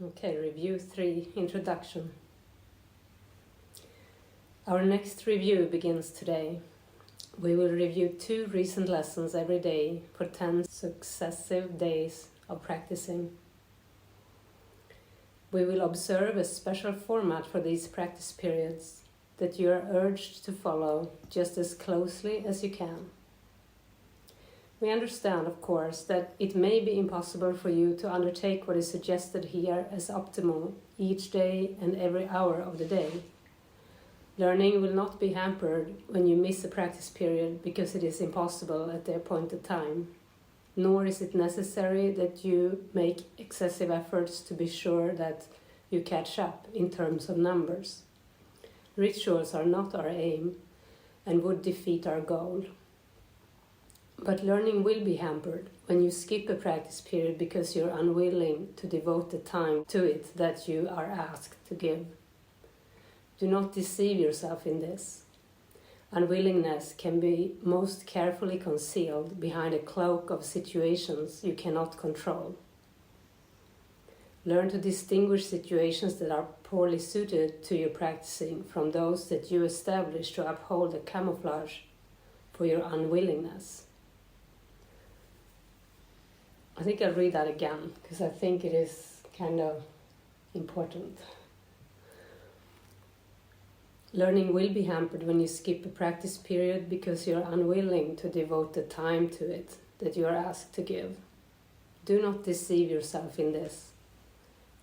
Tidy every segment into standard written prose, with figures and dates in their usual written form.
Okay, Review 3, Introduction. Our next review begins today. We will review 2 recent lessons every day for 10 successive days of practicing. We will observe a special format for these practice periods that you are urged to follow just as closely as you can. We understand, of course, that it may be impossible for you to undertake what is suggested here as optimal each day and every hour of the day. Learning will not be hampered when you miss a practice period because it is impossible at the appointed time, nor is it necessary that you make excessive efforts to be sure that you catch up in terms of numbers. Rituals are not our aim and would defeat our goal. But learning will be hampered when you skip a practice period because you're unwilling to devote the time to it that you are asked to give. Do not deceive yourself in this. Unwillingness can be most carefully concealed behind a cloak of situations you cannot control. Learn to distinguish situations that are poorly suited to your practicing from those that you establish to uphold a camouflage for your unwillingness. I think I'll read that again because I think it is kind of important. Learning will be hampered when you skip a practice period because you're unwilling to devote the time to it that you are asked to give. Do not deceive yourself in this.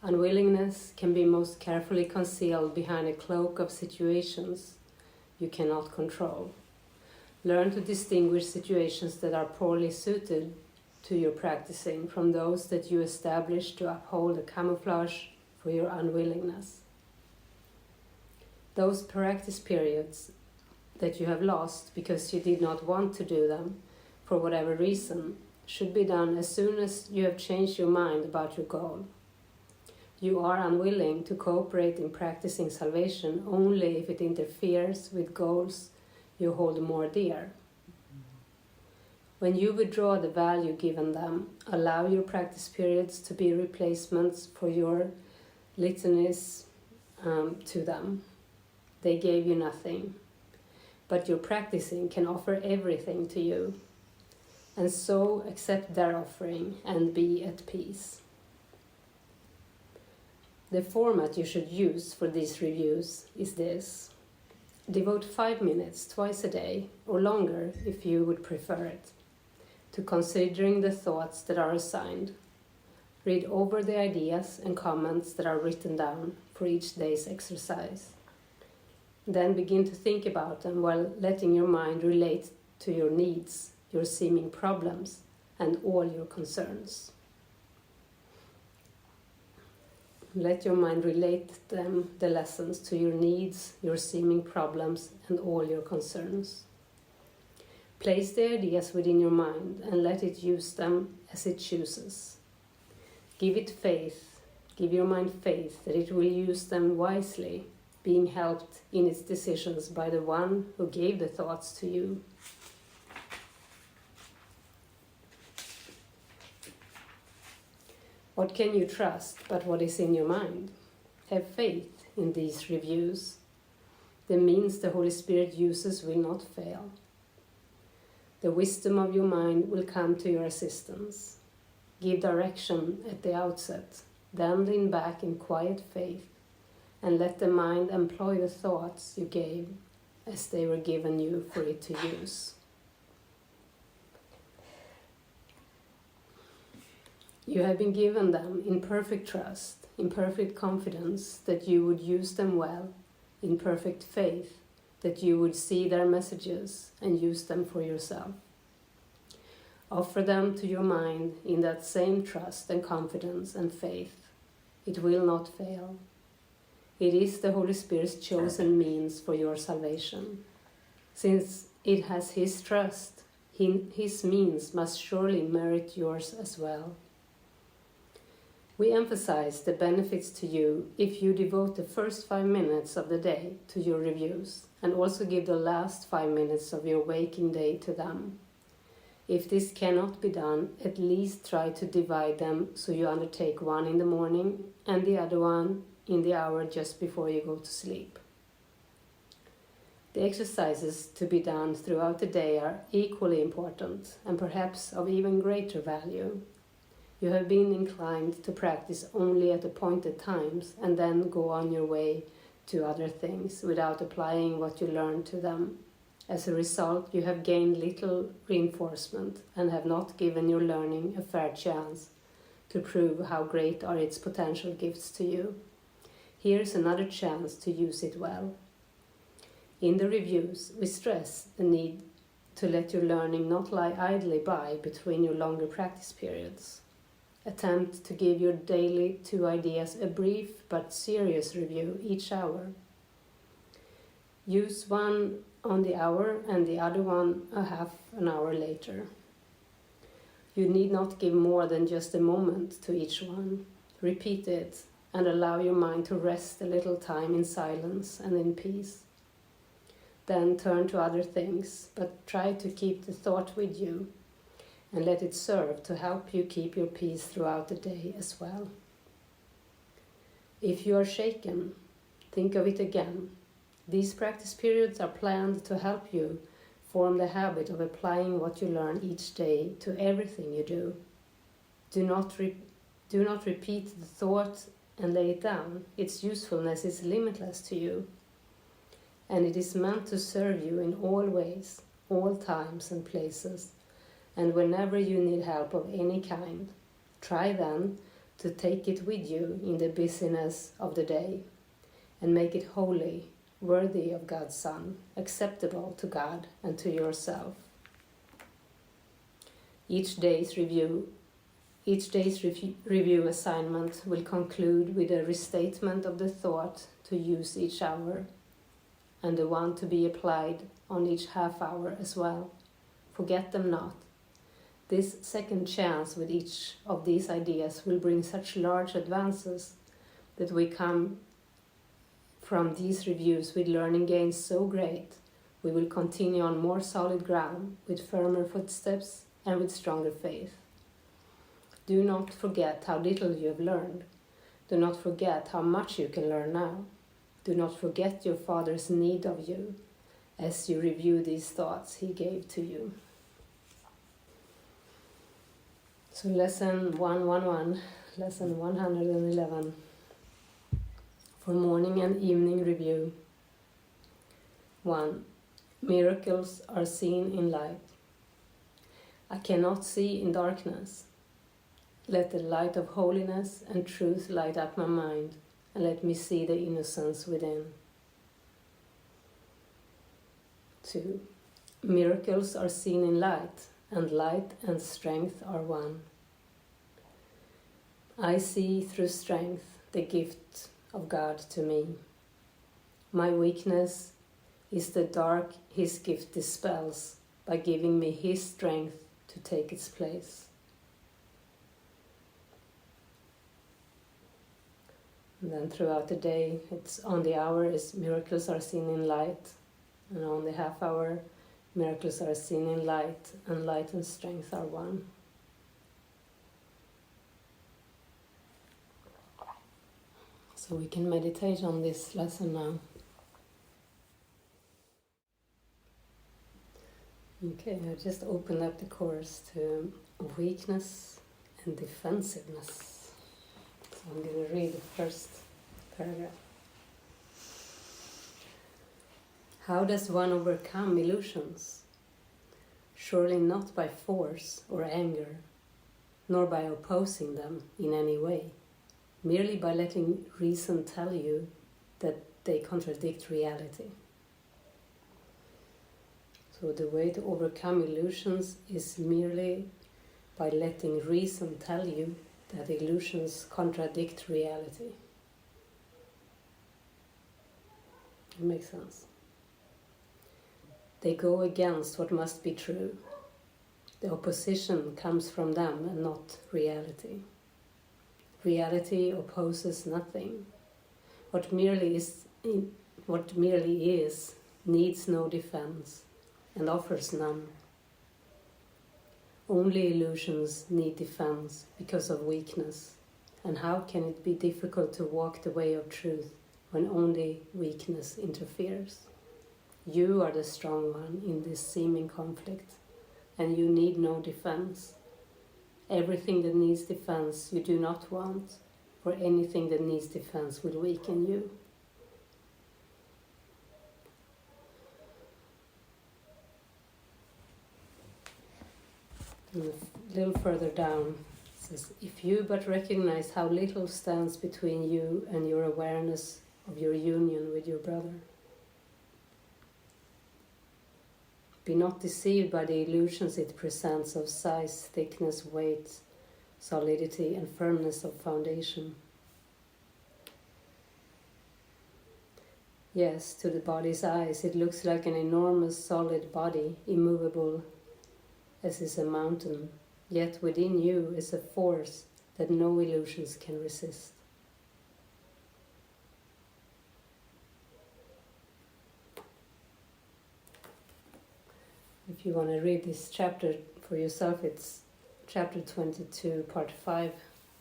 Unwillingness can be most carefully concealed behind a cloak of situations you cannot control. Learn to distinguish situations that are poorly suited to your practicing from those that you establish to uphold a camouflage for your unwillingness. Those practice periods that you have lost because you did not want to do them for whatever reason should be done as soon as you have changed your mind about your goal. You are unwilling to cooperate in practicing salvation only if it interferes with goals you hold more dear. When you withdraw the value given them, allow your practice periods to be replacements for your litanies to them. They gave you nothing, but your practicing can offer everything to you. And so accept their offering and be at peace. The format you should use for these reviews is this. Devote 5 minutes twice a day, or longer if you would prefer it, to considering the thoughts that are assigned. Read over the ideas and comments that are written down for each day's exercise. Then begin to think about them while letting your mind relate to your needs, your seeming problems, and all your concerns. Let your mind relate the lessons to your needs, your seeming problems, and all your concerns. Place the ideas within your mind and let it use them as it chooses. Give it faith, give your mind faith that it will use them wisely, being helped in its decisions by the one who gave the thoughts to you. What can you trust but what is in your mind? Have faith in these reviews. The means the Holy Spirit uses will not fail. The wisdom of your mind will come to your assistance. Give direction at the outset, then lean back in quiet faith, and let the mind employ the thoughts you gave as they were given you for it to use. You have been given them in perfect trust, in perfect confidence that you would use them well, in perfect faith that you would see their messages and use them for yourself. Offer them to your mind in that same trust and confidence and faith. It will not fail. It is the Holy Spirit's chosen means for your salvation. Since it has His trust, His means must surely merit yours as well. We emphasize the benefits to you if you devote the first 5 minutes of the day to your reviews and also give the last 5 minutes of your waking day to them. If this cannot be done, at least try to divide them so you undertake one in the morning and the other one in the hour just before you go to sleep. The exercises to be done throughout the day are equally important and perhaps of even greater value. You have been inclined to practice only at appointed times and then go on your way to other things without applying what you learned to them. As a result, you have gained little reinforcement and have not given your learning a fair chance to prove how great are its potential gifts to you. Here's another chance to use it well. In the reviews, we stress the need to let your learning not lie idly by between your longer practice periods. Attempt to give your daily 2 ideas a brief but serious review each hour. Use one on the hour and the other one a half an hour later. You need not give more than just a moment to each one. Repeat it and allow your mind to rest a little time in silence and in peace. Then turn to other things, but try to keep the thought with you and let it serve to help you keep your peace throughout the day as well. If you are shaken, think of it again. These practice periods are planned to help you form the habit of applying what you learn each day to everything you do. Do not repeat the thought and lay it down. Its usefulness is limitless to you, and it is meant to serve you in all ways, all times and places, and whenever you need help of any kind. Try then to take it with you in the busyness of the day and make it holy, worthy of God's Son, acceptable to God and to yourself. Each day's review assignment will conclude with a restatement of the thought to use each hour, and the one to be applied on each half hour as well. Forget them not. This second chance with each of these ideas will bring such large advances that we come from these reviews with learning gains so great, we will continue on more solid ground with firmer footsteps and with stronger faith. Do not forget how little you have learned. Do not forget how much you can learn now. Do not forget your Father's need of you as you review these thoughts He gave to you. So lesson 111, lesson 111. For morning and evening review. 1. Miracles are seen in light. I cannot see in darkness. Let the light of holiness and truth light up my mind, and let me see the innocence within. 2. Miracles are seen in light, and light and strength are one. I see through strength the gift of God to me. My weakness is the dark His gift dispels by giving me His strength to take its place. And then throughout the day, it's on the hour is miracles are seen in light, and on the half hour, miracles are seen in light, and light and strength are one. So we can meditate on this lesson now. Okay, I just opened up the course to weakness and defensiveness. So I'm going to read the first paragraph. How does one overcome illusions? Surely not by force or anger, nor by opposing them in any way. Merely by letting reason tell you that they contradict reality. So the way to overcome illusions is merely by letting reason tell you that illusions contradict reality. It makes sense. They go against what must be true. The opposition comes from them and not reality. Reality opposes nothing. What merely is needs no defense and offers none. Only illusions need defense because of weakness. And how can it be difficult to walk the way of truth when only weakness interferes? You are the strong one in this seeming conflict, and you need no defense. Everything that needs defense you do not want, for anything that needs defense will weaken you. And a little further down, it says, if you but recognize how little stands between you and your awareness of your union with your brother. Be not deceived by the illusions it presents of size, thickness, weight, solidity, and firmness of foundation. Yes, to the body's eyes, it looks like an enormous solid body, immovable as is a mountain, yet within you is a force that no illusions can resist. If you want to read this chapter for yourself, it's chapter 22, part 5,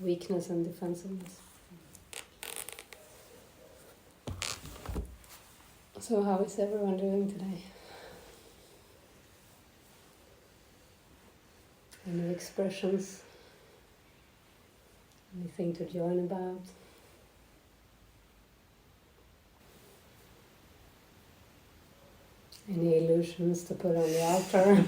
Weakness and Defensiveness. So how is everyone doing today? Any expressions? Anything to join about? Any illusions to put on the altar?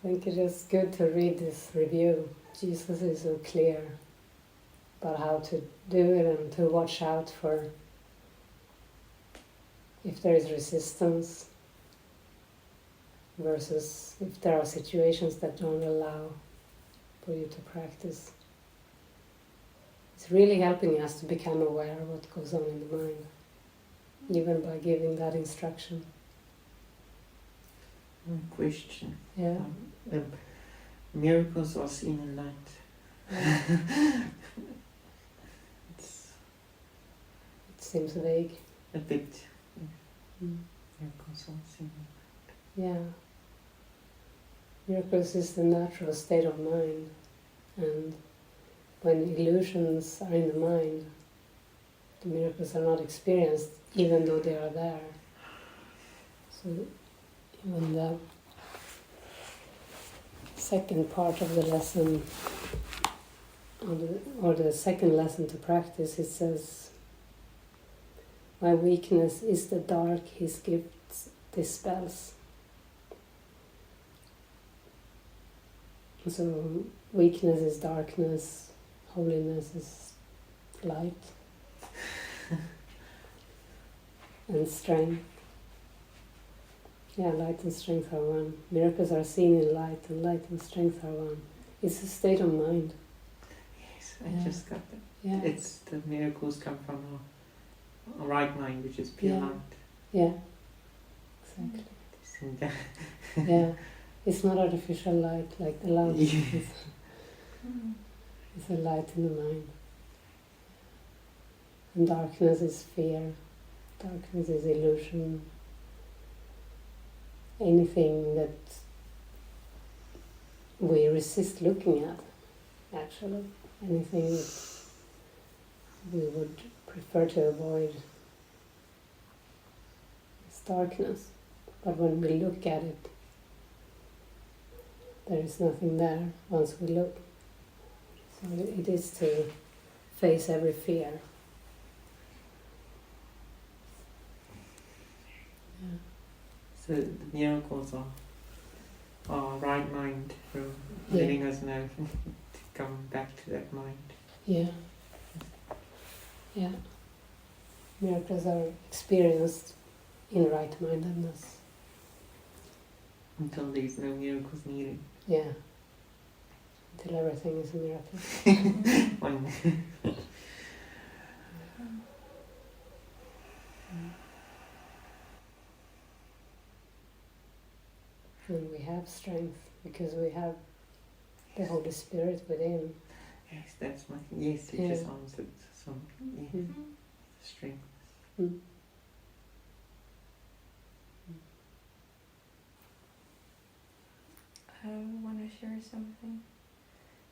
I think it is good to read this review. Jesus is so clear about how to do it and to watch out for if there is resistance versus if there are situations that don't allow for you to practice. It's really helping us to become aware of what goes on in the mind, even by giving that instruction. Question. Yeah. Miracles are seen in light. Yeah. It seems vague. A bit. Mm. Miracles are seen in Yeah. Miracles is the natural state of mind, and when illusions are in the mind, the miracles are not experienced, even though they are there. So, even the second part of the lesson, or the second lesson to practice, it says, my weakness is the dark his gifts dispels. So weakness is darkness, holiness is light, and strength. Yeah, light and strength are one. Miracles are seen in light, and light and strength are one. It's a state of mind. Yes, I just got that. Yeah. It's the miracles come from a right mind, which is pure light. Yeah, exactly. Yeah, it's not artificial light like the lamp. It's a light in the mind. And darkness is fear. Darkness is illusion. Anything that we resist looking at, actually. Anything that we would prefer to avoid is darkness. But when we look at it, there is nothing there once we look. So it is to face every fear. Yeah. So the miracles are right mind for letting us know to come back to that mind. Yeah. Yeah. Miracles are experienced in right-mindedness. Until there's no miracles needed. Yeah. Until everything is a miracle. One. And we have strength because we have the Holy Spirit within. Yes, that's my thing. Yes, it just answered some. Yes. Strength. I want to share something.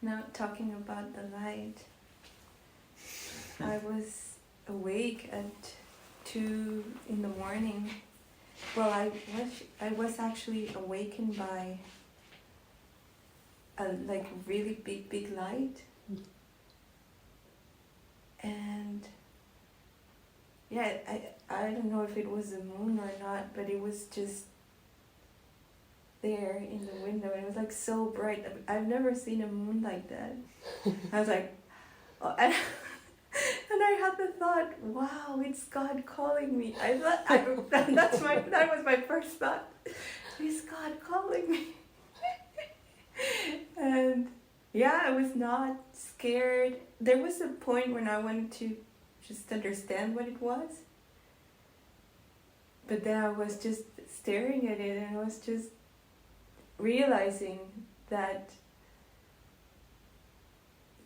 Now, talking about the light, I was awake at 2 in the morning. Well, I was actually awakened by a really big light. And yeah, I don't know if it was the moon or not, but it was just there in the window, and it was like so bright. I've never seen a moon like that. I was like, oh, and I had the thought, wow, it's God calling me. I thought that was my first thought. Is God calling me? And yeah, I was not scared. There was a point when I wanted to just understand what it was, but then I was just staring at it, and I was just realizing that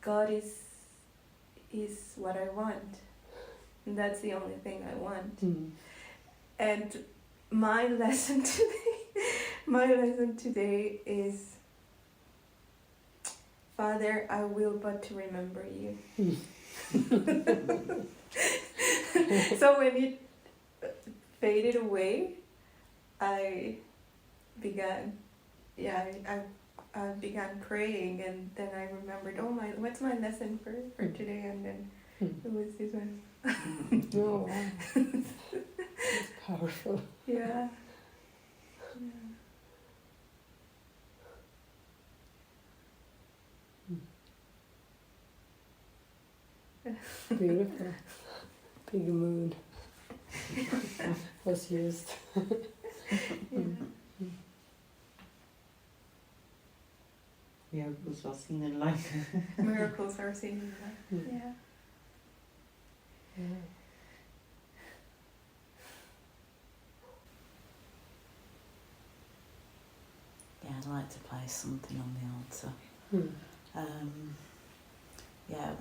God is what I want, and that's the only thing I want. And my lesson today is, Father, I will but to remember you. So when it faded away, I began praying, and then I remembered, what's my lesson for today? And then it was this one. Oh, wow. It's powerful. Yeah. Beautiful. Big moon was used. Miracles are seen in life. Miracles are seen in life. Yeah. Yeah, I'd like to place something on the altar. Yeah,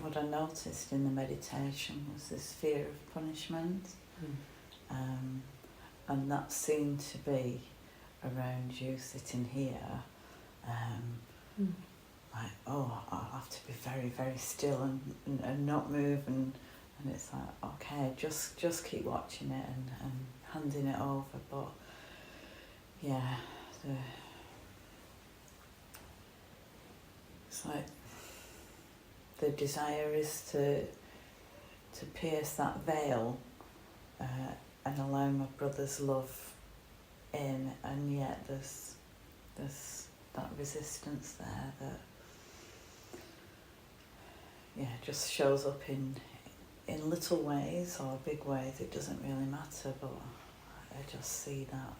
what I noticed in the meditation was this fear of punishment, and that seemed to be around you sitting here, like, oh, I have to be very, very still and not move, and it's like, okay, just keep watching it and handing it over, but yeah, it's like the desire is to pierce that veil and allow my brother's love in, and yet there's that resistance there that just shows up in little ways or big ways. It doesn't really matter, but I just see that,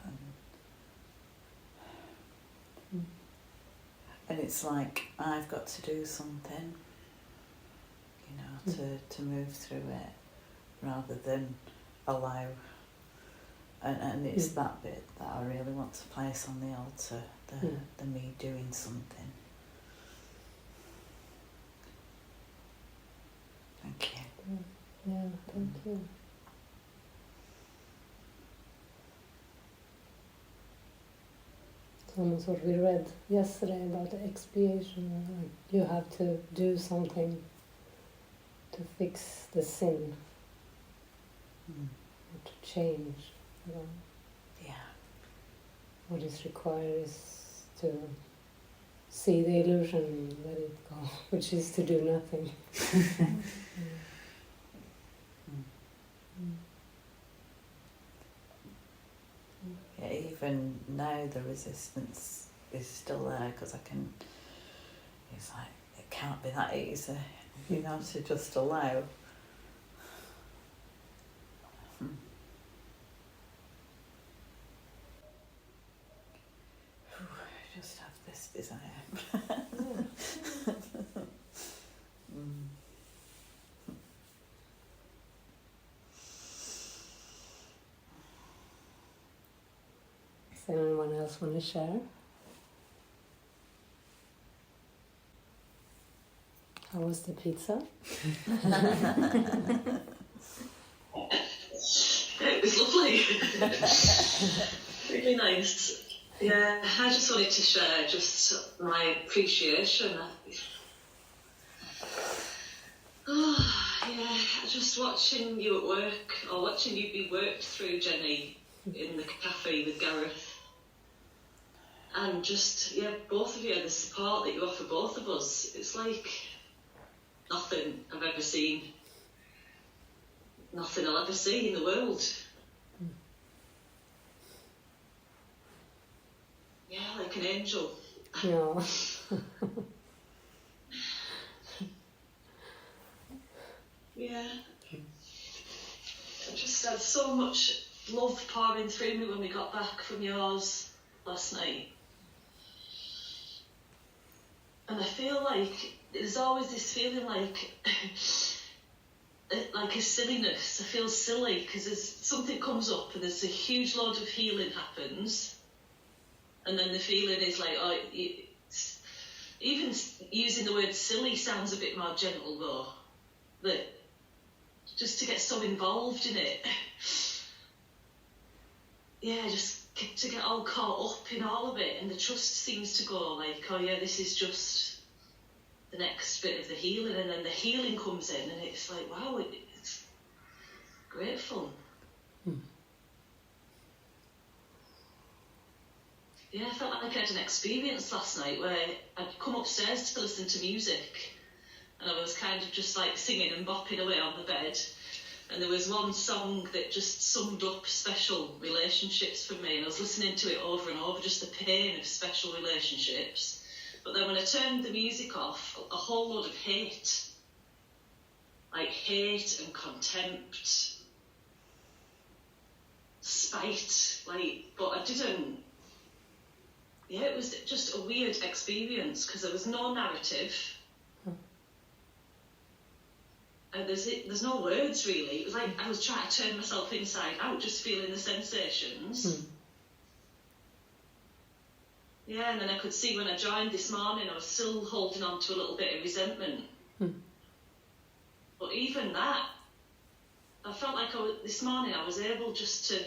and it's like I've got to do something, to move through it, rather than allow. And it's that bit that I really want to place on the altar, the me doing something. Thank you. Yeah, thank you. It's almost what we read yesterday about the expiation. Like you have to do something to fix the sin, or to change. Yeah. What is required is to see the illusion and let it go, which is to do nothing. Yeah, even now the resistance is still there, because it's like, it can't be that easy, to just allow. Just have this desire. Does anyone else want to share? How was the pizza? It was lovely. Really nice. Yeah, I just wanted to share just my appreciation. Yeah, just watching you at work, or watching you be worked through, Jenny, in the cafe with Gareth. And just, yeah, both of you, the support that you offer both of us, it's like nothing I've ever seen. Nothing I'll ever see in the world. Yeah, like an angel. No. Yeah. I just had so much love pouring through me when we got back from yours last night. And I feel like there's always this feeling like a silliness. I feel silly because something comes up and there's a huge load of healing happens, and then the feeling is like, oh, even using the word silly sounds a bit more gentle though. That just to get so involved in it, yeah, just to get all caught up in all of it, and the trust seems to go like, oh yeah, this is just the next bit of the healing, and then the healing comes in, and it's like, wow, it's grateful. Yeah, I felt like I had an experience last night where I'd come upstairs to listen to music, and I was kind of just like singing and bopping away on the bed. And there was one song that just summed up special relationships for me, and I was listening to it over and over, just the pain of special relationships. But then when I turned the music off, a whole load of hate. Like hate and contempt, spite, but I didn't. Yeah, it was just a weird experience because there was no narrative. There's no words really. It was like I was trying to turn myself inside out, just feeling the sensations. Yeah, and then I could see when I joined this morning, I was still holding on to a little bit of resentment. But even that, I felt like this morning I was able just to.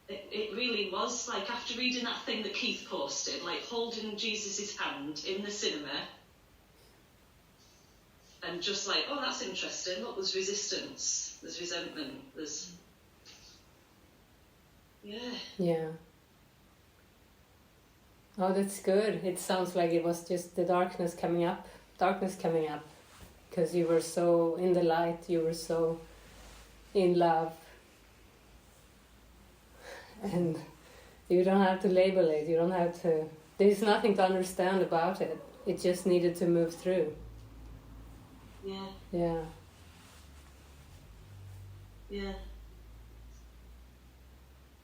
It really was like after reading that thing that Keith posted, like holding Jesus' hand in the cinema. And just like, oh, that's interesting. Look, there's resistance, there's resentment, there's... Yeah. Yeah. Oh, that's good. It sounds like it was just the darkness coming up. Because you were so in the light, you were so in love. And you don't have to label it, you don't have to... There's nothing to understand about it. It just needed to move through. Yeah. Yeah. Yeah.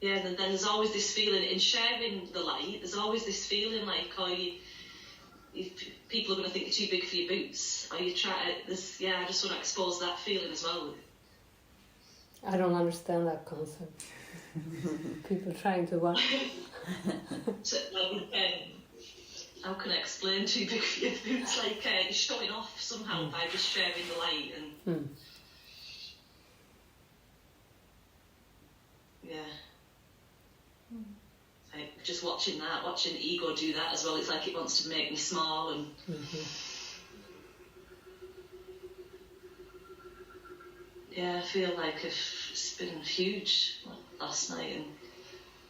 Yeah, and then there's always this feeling in sharing the light, there's always this feeling like, oh, people are going to think you're too big for your boots. Or you try to, I just want to expose that feeling as well. I don't understand that concept. People trying to what? How can I explain too big for your boots? Like you're showing off somehow by just sharing the light and yeah. Like just watching the ego do that as well. It's like it wants to make me small and yeah, I feel like it's been huge last night and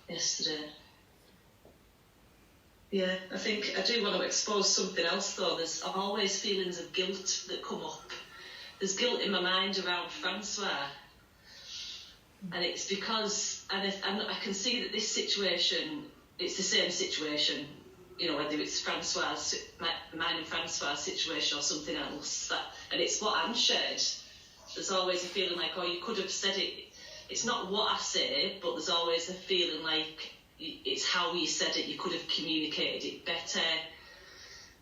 yesterday. Yeah, I think I do want to expose something else though. There's always feelings of guilt that come up. There's guilt in my mind around Francois. And it's because, and I can see that this situation, it's the same situation, you know, whether it's mine and Francois' situation or something else. And it's what Anne shared. There's always a feeling like, oh, you could have said it. It's not what I say, but there's always a feeling like it's how you said it. You could have communicated it better.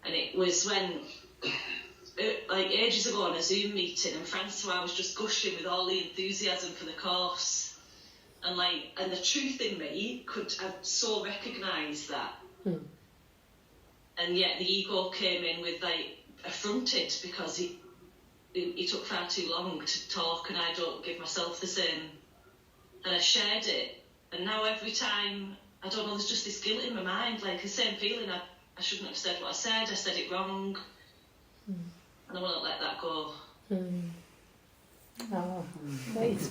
And it was when, like ages ago on a Zoom meeting, and Francois was just gushing with all the enthusiasm for the course. And the truth in me could have so recognised that. And yet the ego came in with affronted because he took far too long to talk, and I don't give myself the same. And I shared it, and now every time I don't know, there's just this guilt in my mind, like the same feeling, I shouldn't have said what I said it wrong, and I want to let that go. Oh, thanks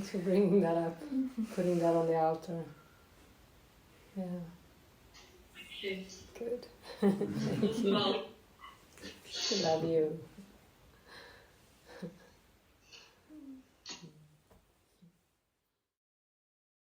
for bringing that up, putting that on the altar. Yeah. Okay. Good. Thank you. Well, Love you.